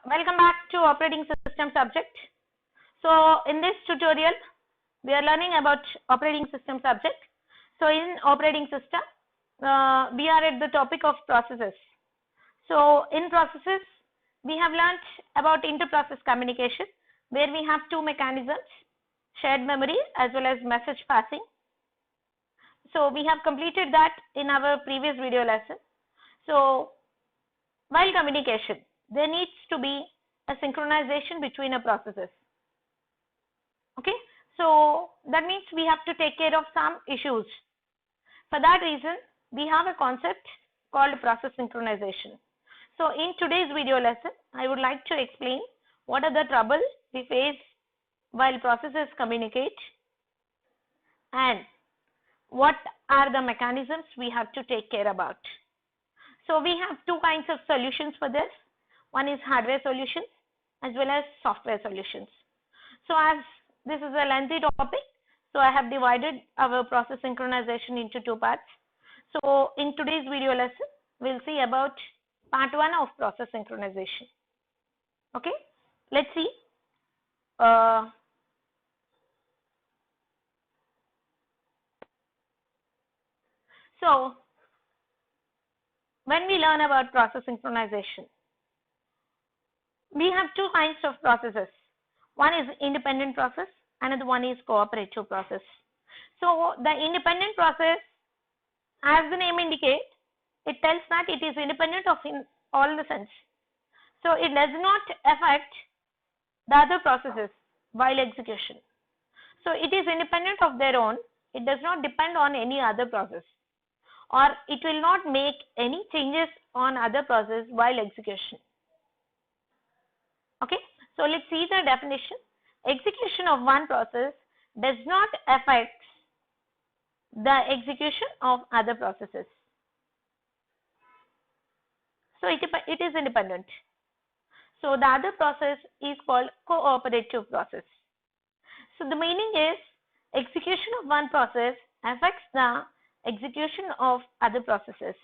Welcome back to operating system subject. So in this tutorial we are learning about operating system subject. So in operating system we are at the topic of processes. So in processes we have learnt about inter-process communication, where we have two mechanisms, shared memory as well as message passing. So we have completed that in our previous video lesson. So while communication, there needs to be a synchronization between the processes. Okay, so that means we have to take care of some issues. For that reason, we have a concept called process synchronization. So in today's video lesson, I would like to explain what are the troubles we face while processes communicate and what are the mechanisms we have to take care about. So we have two kinds of solutions for this. One is hardware solutions as well as software solutions. So as this is a lengthy topic, so I have divided our process synchronization into two parts. So in today's video lesson, we'll see about part 1 of process synchronization. Okay, let's see. So when we learn about process synchronization, we have two kinds of processes. One is independent process, another one is cooperative process. So the independent process, as the name indicates, it tells that it is independent of in all the sense. So it does not affect the other processes while execution. So it is independent of their own. It does not depend on any other process, or it will not make any changes on other process while execution. Okay, so let's see the definition. Execution of one process does not affect the execution of other processes. So it is independent. So the other process is called cooperative process. So the meaning is execution of one process affects the execution of other processes.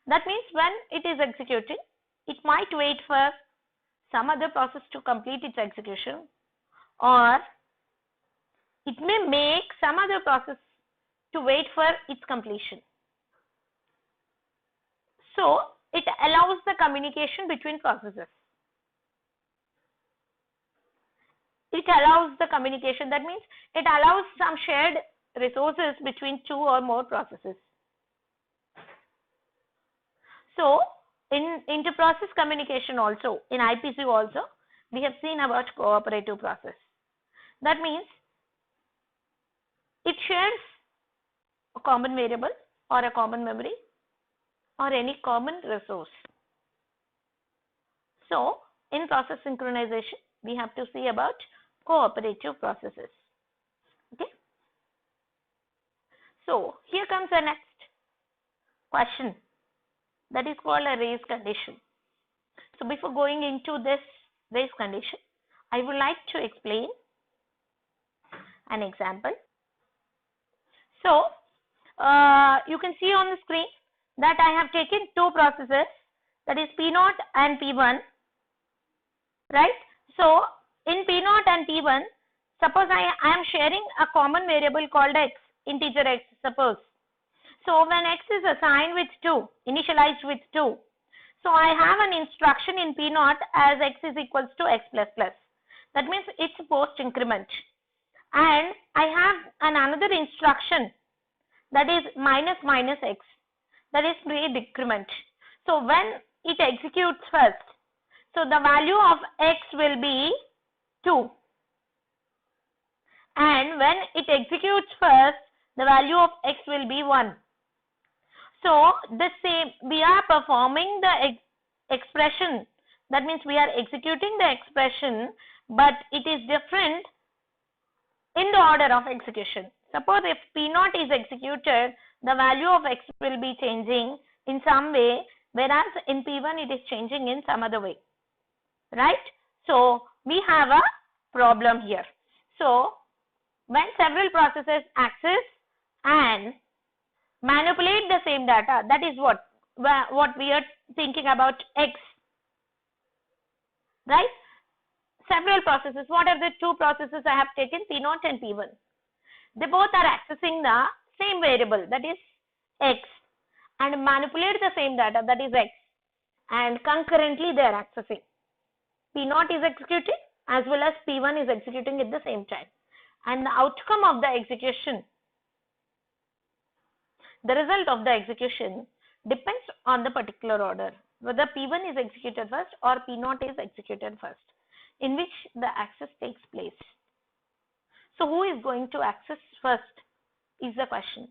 That means when it is executing, it might wait for some other process to complete its execution, or it may make some other process to wait for its completion. So it allows the communication between processes. It allows the communication, that means it allows some shared resources between two or more processes. So in inter-process communication also, in IPC also, we have seen about cooperative process. That means it shares a common variable or a common memory or any common resource. So in process synchronization, we have to see about cooperative processes. Okay. So here comes the next question, that is called a race condition. So before going into this race condition, I would like to explain an example. So you can see on the screen that I have taken two processes, that is P0 and P1, right? So in P0 and P1, suppose I am sharing a common variable called x, integer x, suppose. So when x is assigned with 2, initialized with 2, so I have an instruction in P0 as x is equals to x plus plus. That means it's post increment. And I have another instruction, that is minus minus x, that is pre-decrement. So when it executes first, so the value of x will be 2. And when it executes first, the value of x will be 1. So the same, we are performing the expression, that means we are executing the expression, but it is different in the order of execution. Suppose if P0 is executed, the value of x will be changing in some way, whereas in P1 it is changing in some other way, right? So we have a problem here. So when several processes access and manipulate the same data, that is what we are thinking about X, right? Several processes. What are the two processes I have taken? P0 and P1. They both are accessing the same variable, that is X, and manipulate the same data, that is X, and concurrently they are accessing. P0 is executing as well as P1 is executing at the same time, and the outcome of the execution, the result of the execution depends on the particular order, whether P1 is executed first or P0 is executed first, in which the access takes place. So who is going to access first is the question.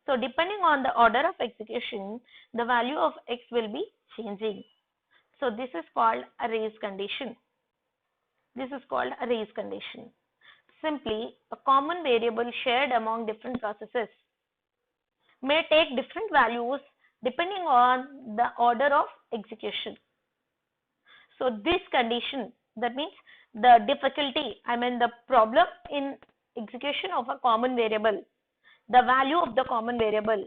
So depending on the order of execution, the value of X will be changing. So this is called a race condition. This is called a race condition. Simply, a common variable shared among different processes may take different values depending on the order of execution. So this condition, that means the difficulty, the problem in execution of a common variable, the value of the common variable,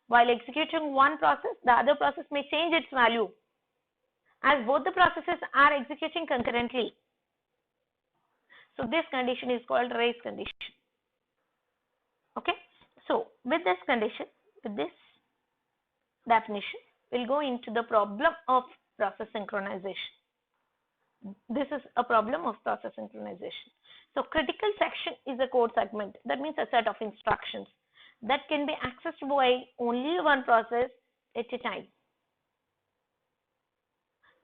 while executing one process, the other process may change its value as both the processes are executing concurrently. So this condition is called race condition. Okay. So with this condition, with this definition, we'll go into the problem of process synchronization. This is a problem of process synchronization. So critical section is a code segment. That means a set of instructions that can be accessed by only one process at a time,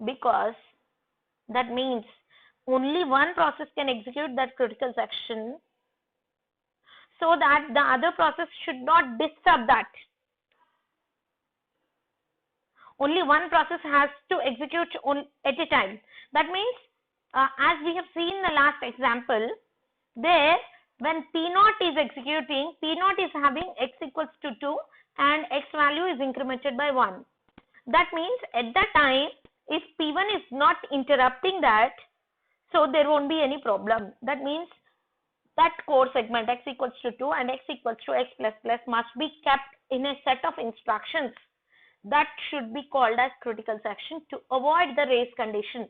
because that means only one process can execute that critical section, so that the other process should not disturb that. Only one process has to execute at a time. That means, as we have seen in the last example, there when P0 is executing, P0 is having X equals to 2 and X value is incremented by 1. That means at that time, if P1 is not interrupting that, so there won't be any problem. That means that code segment X equals to 2 and X equals to X plus plus must be kept in a set of instructions that should be called as critical section to avoid the race condition.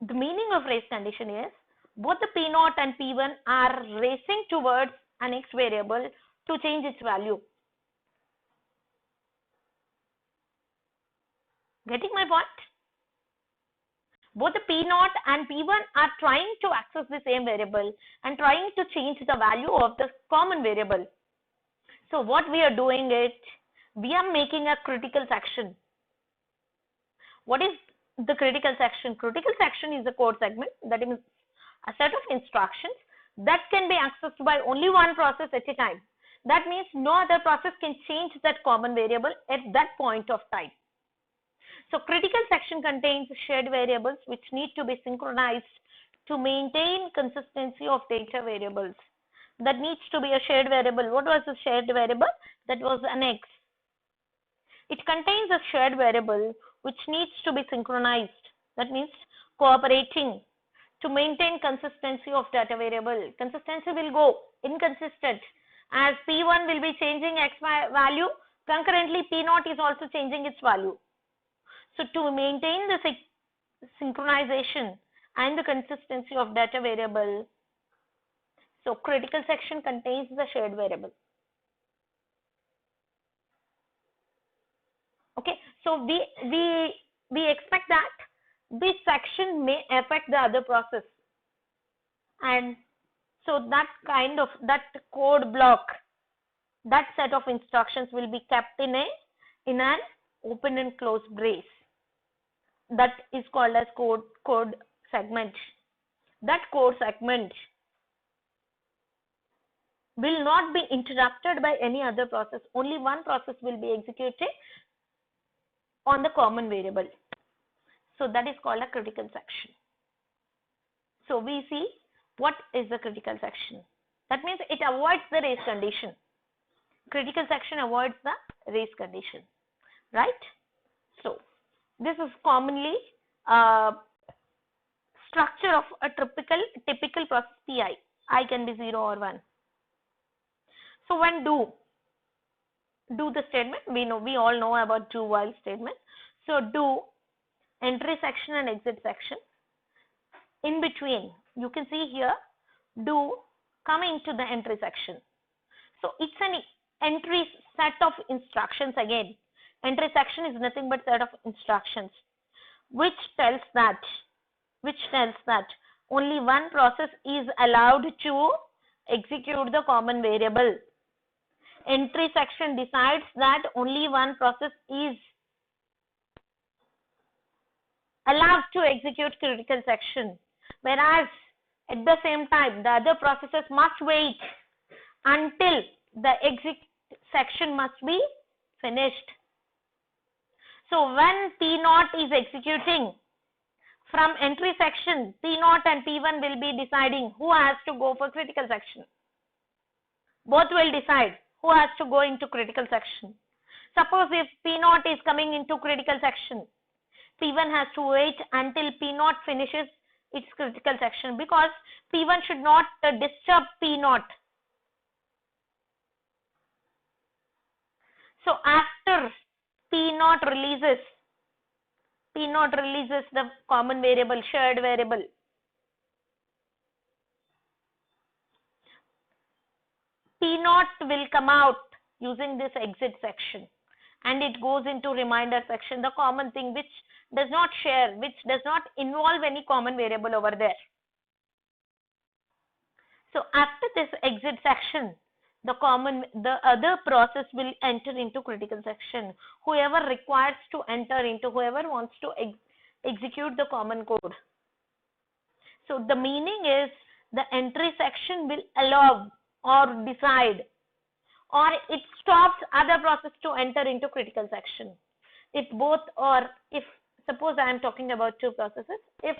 The meaning of race condition is both the P0 and P1 are racing towards an X variable to change its value. Getting my point? Both the P0 and P1 are trying to access the same variable and trying to change the value of the common variable. So what we are doing is, we are making a critical section. What is the critical section? Critical section is a code segment, that is a set of instructions that can be accessed by only one process at a time. That means no other process can change that common variable at that point of time. So critical section contains shared variables which need to be synchronized to maintain consistency of data variables. That needs to be a shared variable. What was the shared variable? That was an X. It contains a shared variable which needs to be synchronized. That means cooperating to maintain consistency of data variable. Consistency will go inconsistent as P1 will be changing X value, concurrently P0 is also changing its value. So to maintain the synchronization and the consistency of data variable, so critical section contains the shared variable. Okay, so we expect that this section may affect the other process, and so that code block, that set of instructions will be kept in an open and closed brace. That is called as code segment. That code segment will not be interrupted by any other process. Only one process will be executed on the common variable. So that is called a critical section. So we see what is the critical section. That means it avoids the race condition. Critical section avoids the race condition, right? So this is commonly structure of a typical process Pi. I can be 0 or 1. So when do do the statement. We all know about do while statement. So do entry section and exit section. In between, you can see here do coming to the entry section. So it's an entry set of instructions again. Entry section is nothing but set of instructions which tells that only one process is allowed to execute the common variable. Entry section decides that only one process is allowed to execute critical section, whereas at the same time the other processes must wait until the exit section must be finished. So when P0 is executing from entry section, P0 and P1 will be deciding who has to go for critical section. Both will decide who has to go into critical section. Suppose if P0 is coming into critical section, P1 has to wait until P0 finishes its critical section, because P1 should not disturb P0. So after P0 releases the common variable, shared variable, P0 will come out using this exit section and it goes into reminder section, the common thing which does not share, which does not involve any common variable over there. So after this exit section, the other process will enter into critical section. Whoever requires to enter into, whoever wants to execute the common code. So the meaning is the entry section will allow or decide, or it stops other process to enter into critical section. If both, or if suppose I am talking about two processes, if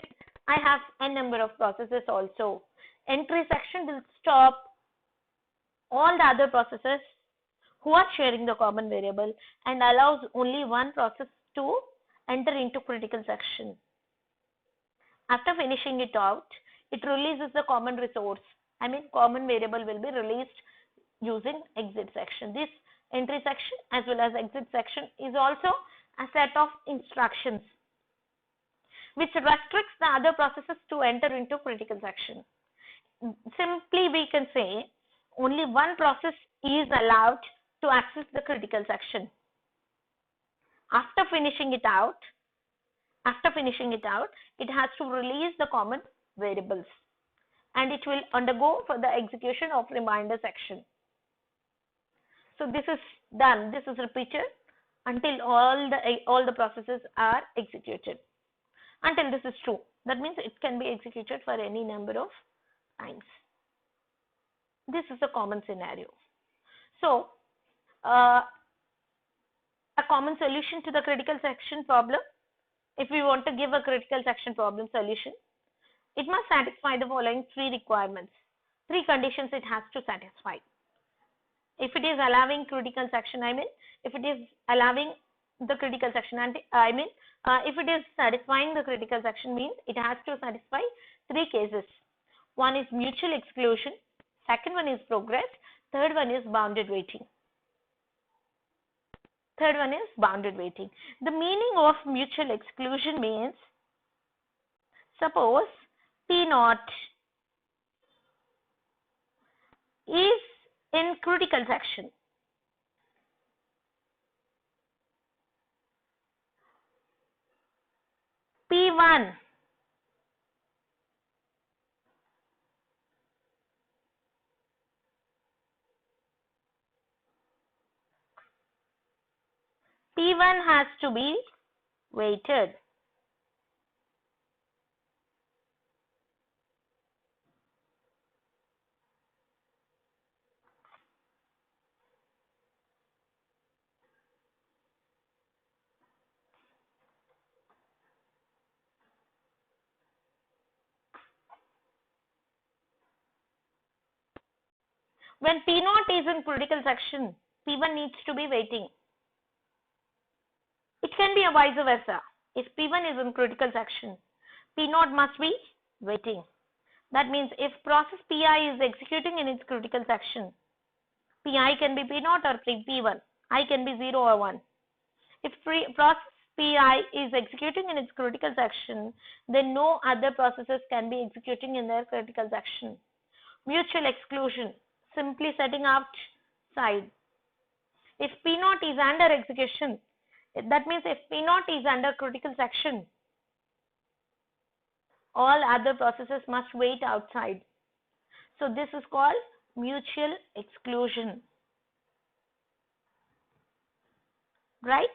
I have n number of processes also, entry section will stop all the other processes who are sharing the common variable and allows only one process to enter into critical section. After finishing it out, it releases the common resource. Common variable will be released using exit section. This entry section as well as exit section is also a set of instructions which restricts the other processes to enter into critical section. Simply we can say only one process is allowed to access the critical section. After finishing it out, it has to release the common variables and it will undergo for the execution of reminder section. So this is done, this is repeated until all the processes are executed, until this is true. That means it can be executed for any number of times. This is a common scenario. So a common solution to the critical section problem, if we want to give a critical section problem solution, it must satisfy the following three requirements. Three conditions it has to satisfy. If it is allowing critical section, if it is allowing the critical section, and if it is satisfying the critical section, means it has to satisfy three cases. One is mutual exclusion, second one is progress, third one is bounded waiting. The meaning of mutual exclusion means, suppose P0 is in critical section. P1 has to be waited. When P0 is in critical section, P1 needs to be waiting. It can be a vice versa. If P1 is in critical section, P0 must be waiting. That means if process Pi is executing in its critical section, Pi can be P0 or P1. I can be 0 or 1. If process Pi is executing in its critical section, then no other processes can be executing in their critical section. Mutual exclusion, simply setting outside. If P0 is under execution, that means if P0 is under critical section, all other processes must wait outside. So this is called mutual exclusion, right?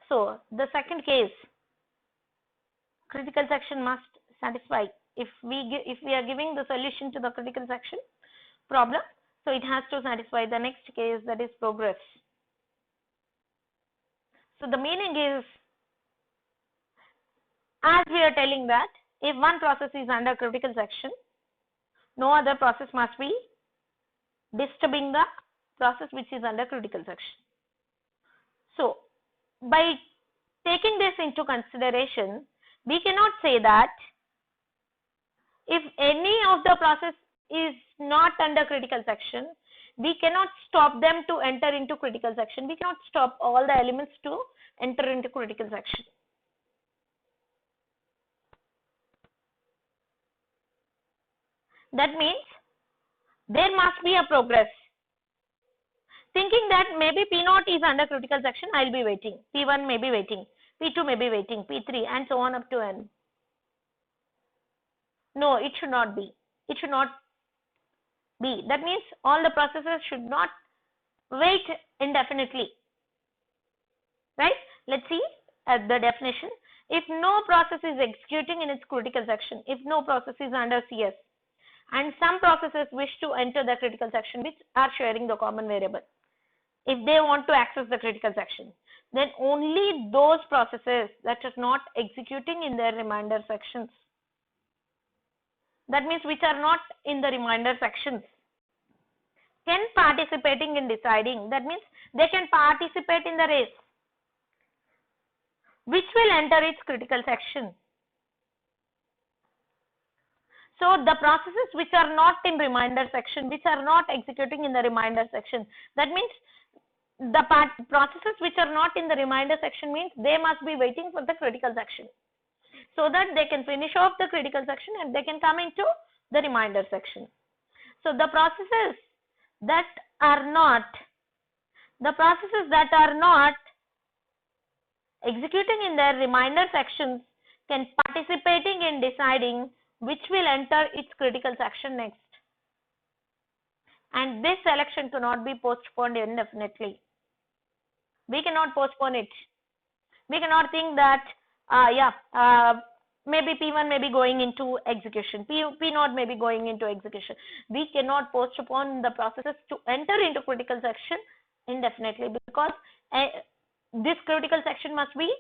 So the second case, critical section must satisfy. If we are giving the solution to the critical section problem, so it has to satisfy the next case, that is progress. So the meaning is, as we are telling that if one process is under critical section, no other process must be disturbing the process which is under critical section. So by taking this into consideration, we cannot say that if any of the process is not under critical section, we cannot stop them to enter into critical section. We cannot stop all the elements to enter into critical section. That means there must be a progress. Thinking that maybe P0 is under critical section, I'll be waiting. P1 may be waiting. P2 may be waiting. P3 and so on up to N. No, it should not be. It should not be. That means all the processes should not wait indefinitely. Right? Let's see at the definition. If no process is executing in its critical section, if no process is under CS, and some processes wish to enter the critical section which are sharing the common variable, if they want to access the critical section, then only those processes that are not executing in their remainder sections, that means which are not in the remainder sections, can participating in deciding, that means they can participate in the race which will enter its critical section. So the processes which are not in remainder section, which are not executing in the remainder section, that means the processes which are not in the remainder section means they must be waiting for the critical section so that they can finish off the critical section and they can come into the remainder section. So the processes that are not executing in their remainder sections can participating in deciding which will enter its critical section next. And this selection cannot be postponed indefinitely. We cannot postpone it. We cannot think that maybe P1 may be going into execution, P0 may be going into execution. We cannot postpone the processes to enter into critical section indefinitely, because this critical section must be,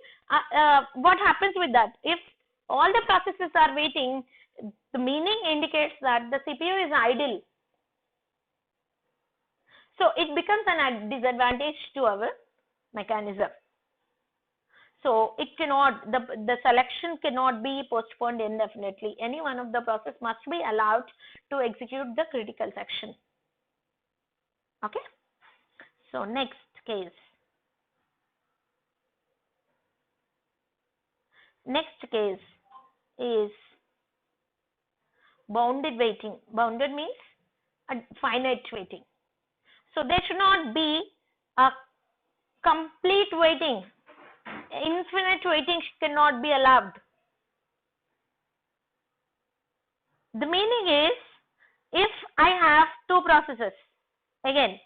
what happens with that? If all the processes are waiting, the meaning indicates that the CPU is idle. So it becomes a disadvantage to our mechanism. So it cannot, the selection cannot be postponed indefinitely. Any one of the process must be allowed to execute the critical section. Okay. So next case. Next case is bounded waiting. Bounded means a finite waiting. So there should not be a complete waiting. Infinite waiting cannot be allowed. The meaning is, if I have two processes, again,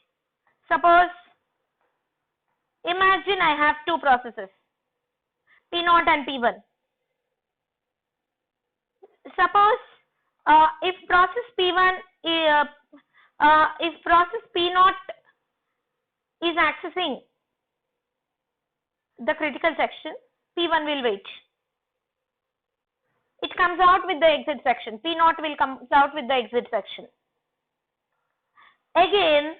suppose, imagine I have two processes, P0 and P1. Suppose if process P1, if process P0 is accessing the critical section, P1 will wait. It comes out with the exit section. P0 will come out with the exit section. Again,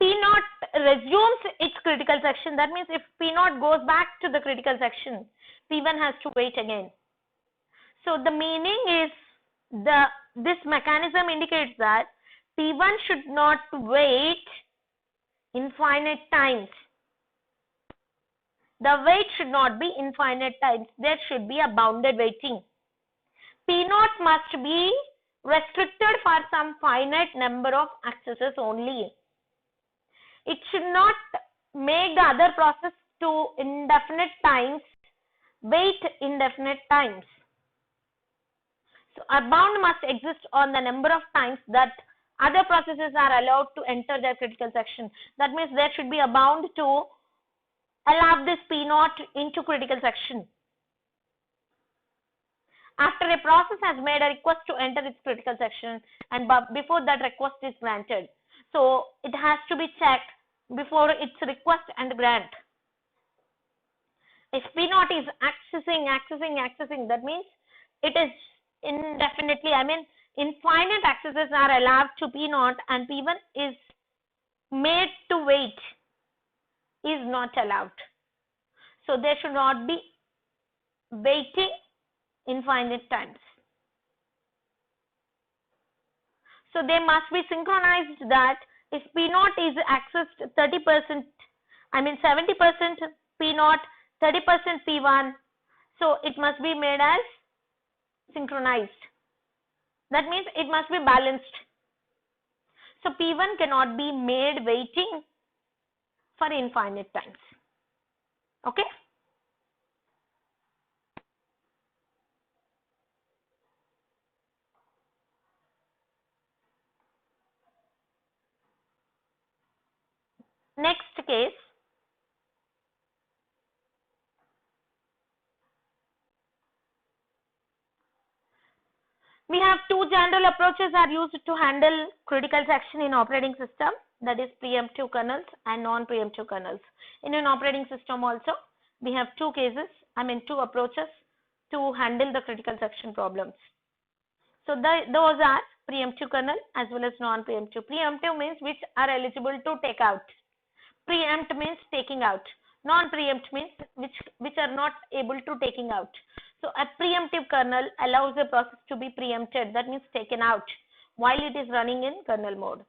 P0 resumes its critical section. That means if P0 goes back to the critical section, P1 has to wait again. So the meaning is, this mechanism indicates that P1 should not wait infinite times. The wait should not be infinite times. There should be a bounded waiting. P naught must be restricted for some finite number of accesses only. It should not make the other process to indefinite times wait indefinite times. So a bound must exist on the number of times that other processes are allowed to enter their critical section. That means there should be a bound to allow this P naught into critical section. After a process has made a request to enter its critical section and before that request is granted. So it has to be checked before its request and grant. If P naught is accessing, that means it is indefinitely, infinite accesses are allowed to P naught and P1 is made to wait, is not allowed. So there should not be waiting infinite times. So they must be synchronized that if P naught is accessed 30%, 70% P naught, 30% P1, so it must be made as synchronized. That means it must be balanced. So P1 cannot be made waiting for infinite times. Okay? Next case, we have two general approaches are used to handle critical section in operating system, that is preemptive kernels and non-preemptive kernels. In an operating system also, we have two two approaches to handle the critical section problems. So those are preemptive kernel as well as non-preemptive. Preemptive means which are eligible to take out. Preempt means taking out. Non-preempt means which are not able to taking out. So a preemptive kernel allows a process to be preempted, that means taken out while it is running in kernel mode.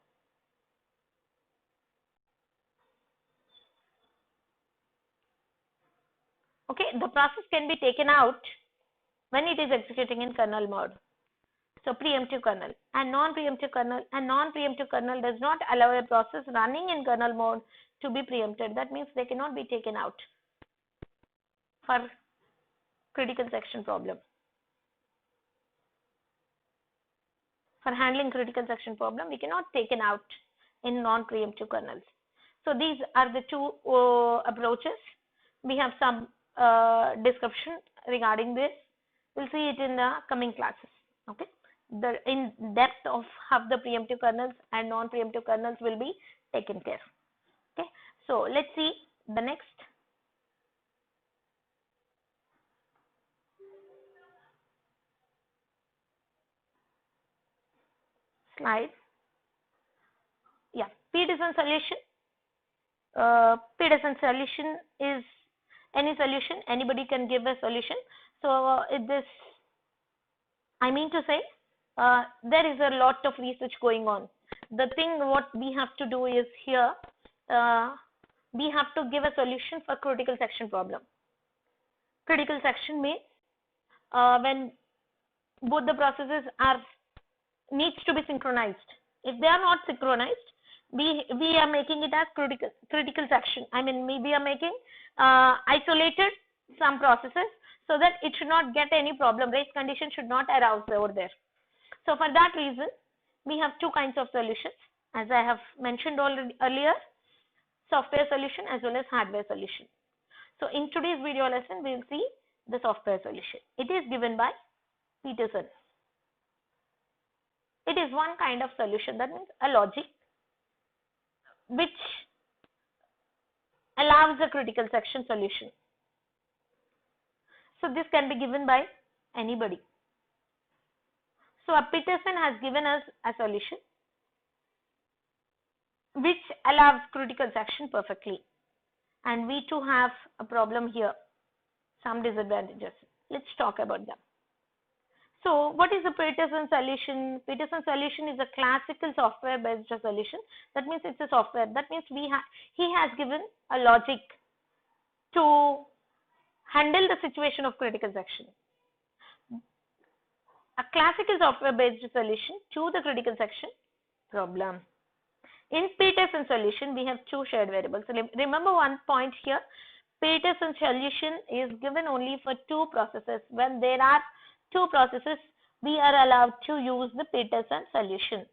Okay, the process can be taken out when it is executing in kernel mode. So preemptive kernel and non-preemptive kernel does not allow a process running in kernel mode to be preempted. That means they cannot be taken out for critical section problem. For handling critical section problem, we cannot take it out in non-preemptive kernels. So these are the two approaches. We have some description regarding this. We'll see it in the coming classes. Okay, the in depth of how the preemptive kernels and non-preemptive kernels will be taken care. Okay, so let's see the next. Slide. Yeah, Peterson solution. Peterson solution is any solution. Anybody can give a solution. So I mean to say, there is a lot of research going on. The thing what we have to do is here, we have to give a solution for critical section problem. Critical section means when both the processes needs to be synchronized. If they are not synchronized, we are making it as critical section. We are making isolated some processes so that it should not get any problem. Race condition should not arouse over there. So for that reason, we have two kinds of solutions, as I have mentioned already earlier, software solution as well as hardware solution. So in today's video lesson, we will see the software solution. It is given by Peterson. It is one kind of solution, that means a logic which allows a critical section solution. So this can be given by anybody. So Peterson has given us a solution which allows critical section perfectly. And we too have a problem here, some disadvantages. Let's talk about them. So what is the Peterson solution? Peterson solution is a classical software based solution. That means it's a software. That means he has given a logic to handle the situation of critical section. A classical software based solution to the critical section problem. In Peterson solution, we have two shared variables. Remember one point here. Peterson solution is given only for two processes. When there are two processes, we are allowed to use the Peterson solution.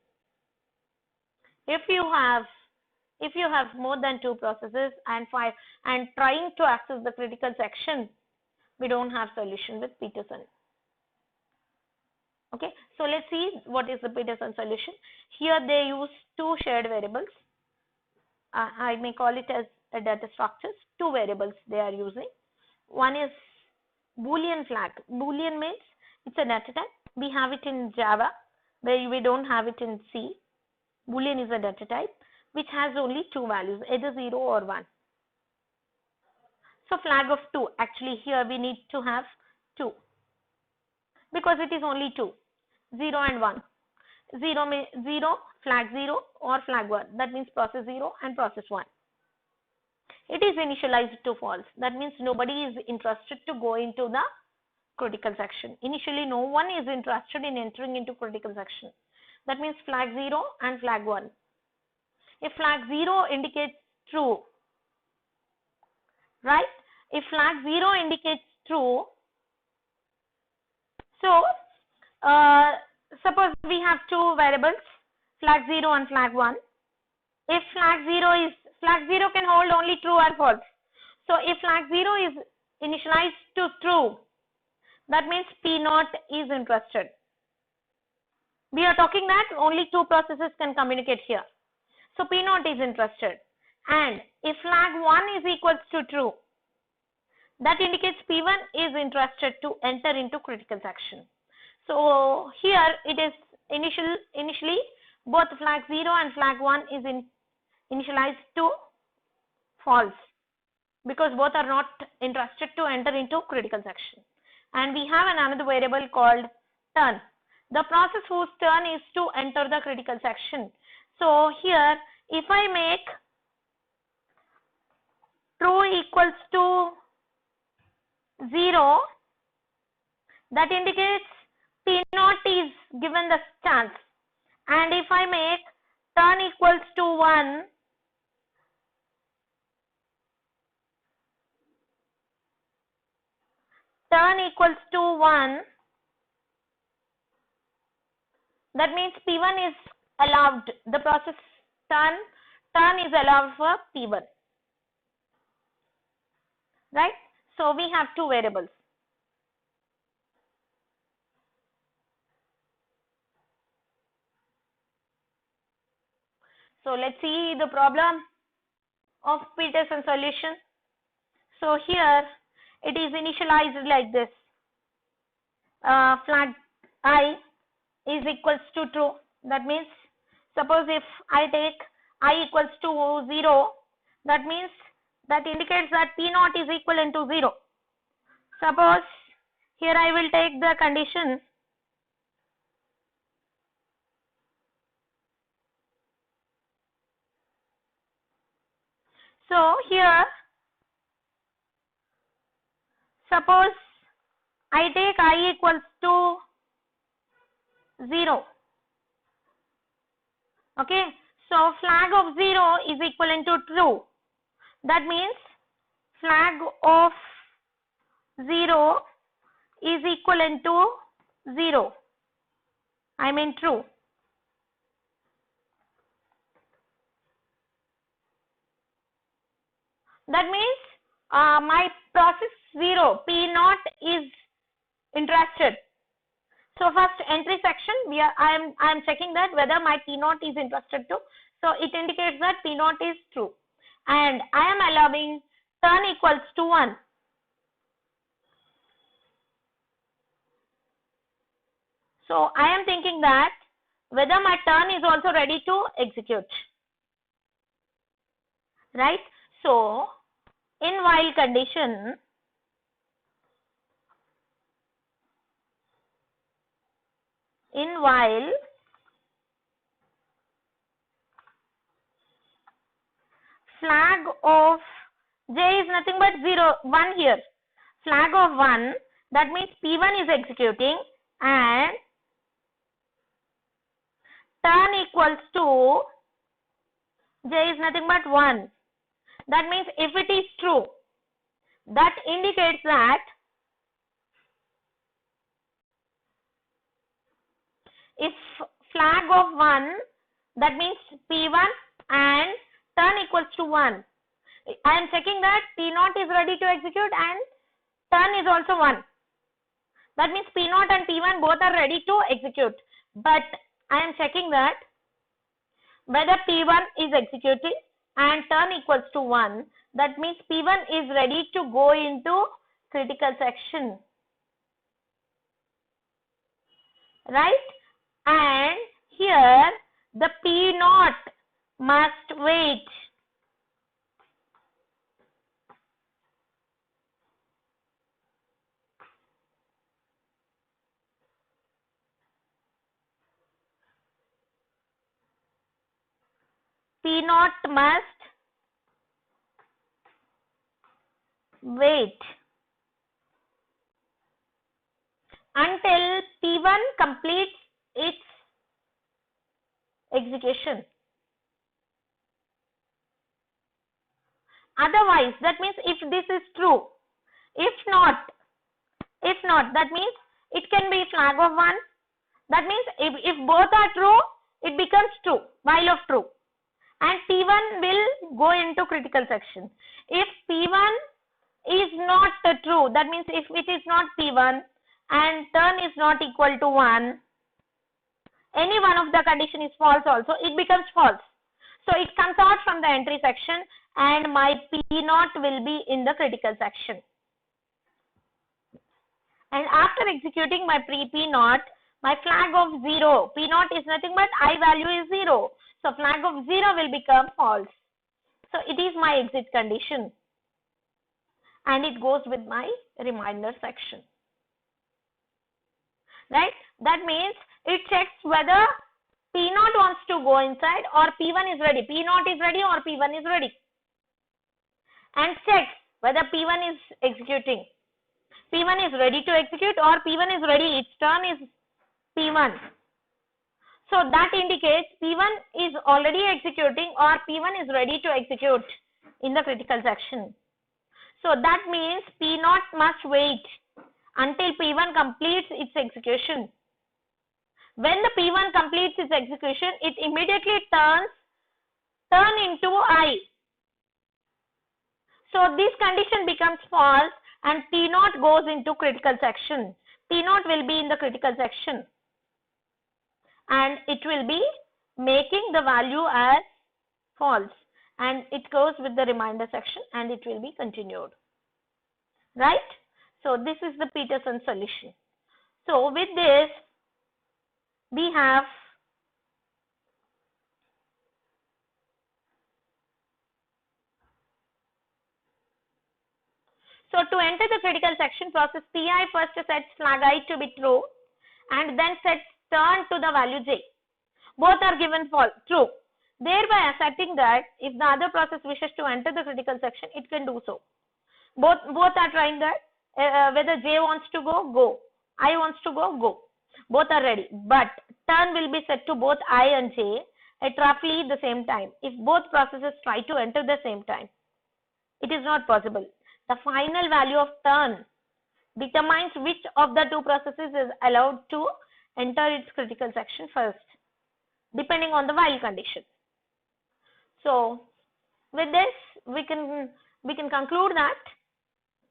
If you have more than two processes and trying to access the critical section, we don't have solution with Peterson. Okay, so let's see what is the Peterson solution. Here they use two shared variables. I may call it as a data structures. Two variables they are using. One is Boolean flag. Boolean means it's a data type. We have it in Java, where we don't have it in C. Boolean is a data type which has only two values, either 0 or 1. So flag of 2. Actually here we need to have 2 because it is only 2. 0 and 1. 0, flag 0 or flag 1. That means process 0 and process 1. It is initialized to false. That means nobody is interested to go into the critical section. Initially no one is interested in entering into critical section. That means flag 0 and flag 1. If flag 0 indicates true, right? If flag 0 indicates true, so suppose we have two variables, flag 0 and flag 1. If flag 0 can hold only true or false. So if flag 0 is initialized to true, that means P0 is interested. We are talking that only two processes can communicate here. So P0 is interested. And if flag 1 is equals to true, that indicates P1 is interested to enter into critical section. So here it is initially both flag 0 and flag 1 is initialized to false because both are not interested to enter into critical section. And we have another variable called turn. The process whose turn is to enter the critical section. So here if I make true equals to 0, that indicates P0 is given the chance. And if I make turn equals to 1, that means P1 is allowed. The process turn is allowed for P1. Right? So we have two variables. So let's see the problem of Peterson solution. So here it is initialized like this. Flag I is equals to true. That means suppose if I take I equals to 0, that means that indicates that P0 is equivalent to 0. Suppose here I will take the condition so here suppose I take I equals to 0. Okay, so flag of 0 is equivalent to true. That means flag of 0 is equivalent to 0. I mean true. That means my process 0 P0 is interested. So first entry section I am checking that whether my P0 is interested to. So it indicates that P0 is true. And I am allowing turn equals to 1. So I am thinking that whether my turn is also ready to execute. Right? So in while condition, in while flag of j is nothing but 0, 1 here. Flag of 1, that means P1 is executing and turn equals to j is nothing but 1. That means if it is true, that indicates that if flag of 1, that means P1 and turn equals to 1. I am checking that P0 is ready to execute and turn is also 1. That means P0 and P1 both are ready to execute. But I am checking that whether P1 is executing and turn equals to 1. That means P1 is ready to go into critical section. Right? And here the P0 must wait. P0 must wait until P1 completes its execution. Otherwise, that means if this is true, if not, that means it can be flag of 1. That means if both are true, it becomes true, while of true. And P1 will go into critical section. If P1 is not true, that means if it is not P1 and turn is not equal to 1, any one of the condition is false also, it becomes false. So it comes out from the entry section and my P0 will be in the critical section. And after executing my P0, my flag of 0, P0 is nothing but I value is 0. So flag of 0 will become false. So it is my exit condition. And it goes with my reminder section. Right? That means it checks whether P0 wants to go inside or P1 is ready. P0 is ready or P1 is ready. And checks whether P1 is executing. P1 is ready to execute or P1 is ready. Its turn is P1. So that indicates P1 is already executing or P1 is ready to execute in the critical section. So that means P0 must wait until P1 completes its execution. When the P1 completes its execution, it immediately turn into I. So this condition becomes false and T0 goes into critical section. T0 will be in the critical section. And it will be making the value as false and it goes with the reminder section and it will be continued. Right? So this is the Peterson solution. So with this we have so to enter the critical section, process PI first sets flag I to be true and then sets turn to the value j. Both are given false, true. Thereby asserting that if the other process wishes to enter the critical section, it can do so. Both are trying that. Whether j wants to go, go. I wants to go, go. Both are ready. But turn will be set to both I and j at roughly the same time. If both processes try to enter the same time, it is not possible. The final value of turn determines which of the two processes is allowed to enter its critical section first, depending on the while condition. So with this we can conclude that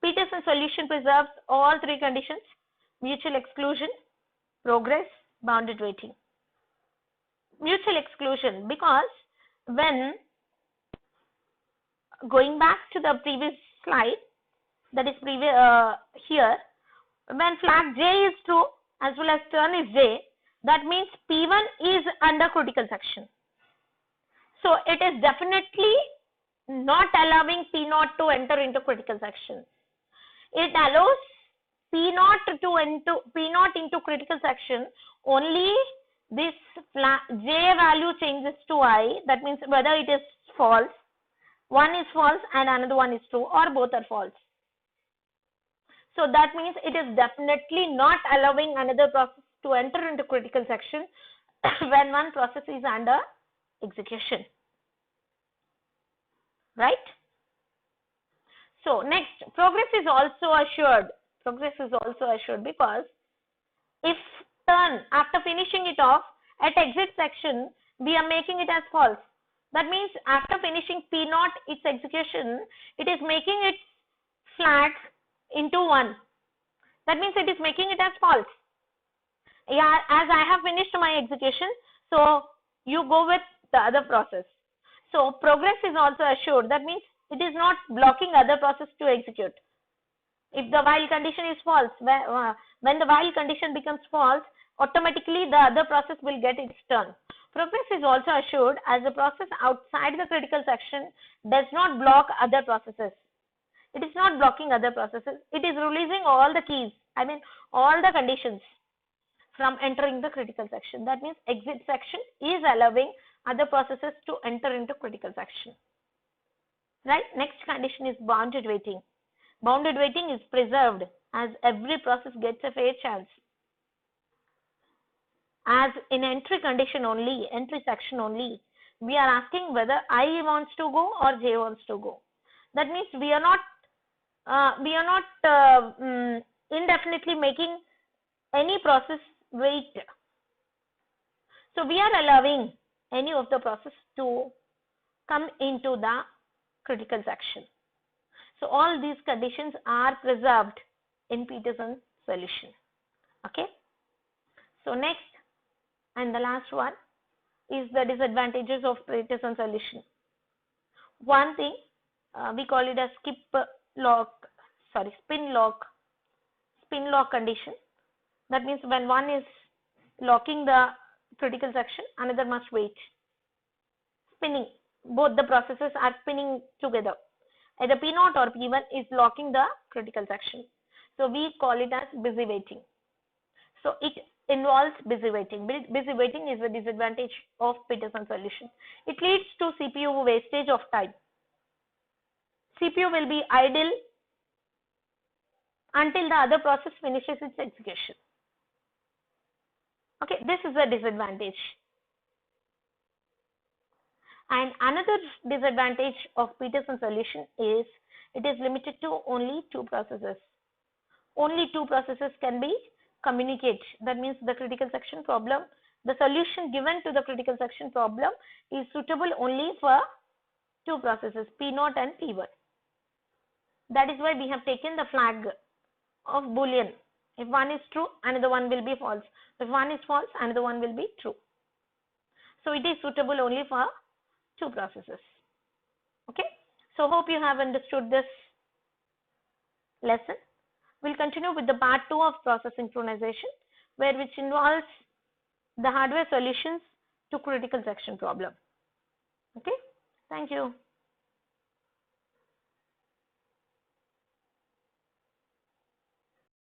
Peterson solution preserves all three conditions: mutual exclusion, progress, bounded waiting. Mutual exclusion, because when going back to the previous slide, that is here, when flag j is true as well as turn is j, that means P1 is under critical section. So it is definitely not allowing P0 to enter into critical section. It allows P0 into critical section, only this J value changes to I. That means whether it is false, one is false and another one is true, or both are false. So that means it is definitely not allowing another process to enter into critical section when one process is under execution, right? So next, progress is also assured. Progress is also assured because if turn after finishing it off at exit section, we are making it as false. That means after finishing P0 its execution, it is making its flag into 1. That means it is making it as false. Yeah, as I have finished my execution, so you go with the other process. So progress is also assured. That means it is not blocking other process to execute. If the while condition is false, when the while condition becomes false, automatically the other process will get its turn. Progress is also assured as the process outside the critical section does not block other processes. It is not blocking other processes. It is releasing all the keys, all the conditions from entering the critical section. That means exit section is allowing other processes to enter into critical section. Right? Next condition is bounded waiting. Bounded waiting is preserved as every process gets a fair chance. As in entry condition only, entry section only, we are asking whether I wants to go or J wants to go. That means we are not indefinitely making any process wait. So we are allowing any of the process to come into the critical section. So all these conditions are preserved in Peterson solution. Okay. So next and the last one is the disadvantages of Peterson solution. One thing we call it as spin lock condition. That means when one is locking the critical section, another must wait. Spinning, both the processes are spinning together. Either P0 or P1 is locking the critical section. So we call it as busy waiting. So it involves busy waiting. Busy waiting is the disadvantage of Peterson solution. It leads to CPU wastage of time. CPU will be idle until the other process finishes its execution. Okay, this is a disadvantage. And another disadvantage of Peterson solution is it is limited to only 2 processes. Only 2 processes can be communicate. That means the critical section problem, the solution given to the critical section problem is suitable only for 2 processes, P0 and P1. That is why we have taken the flag of Boolean. If one is true, another one will be false. If one is false, another one will be true. So it is suitable only for 2 processes. Okay. So hope you have understood this lesson. We'll continue with the part 2 of process synchronization, which involves the hardware solutions to critical section problem. Okay. Thank you.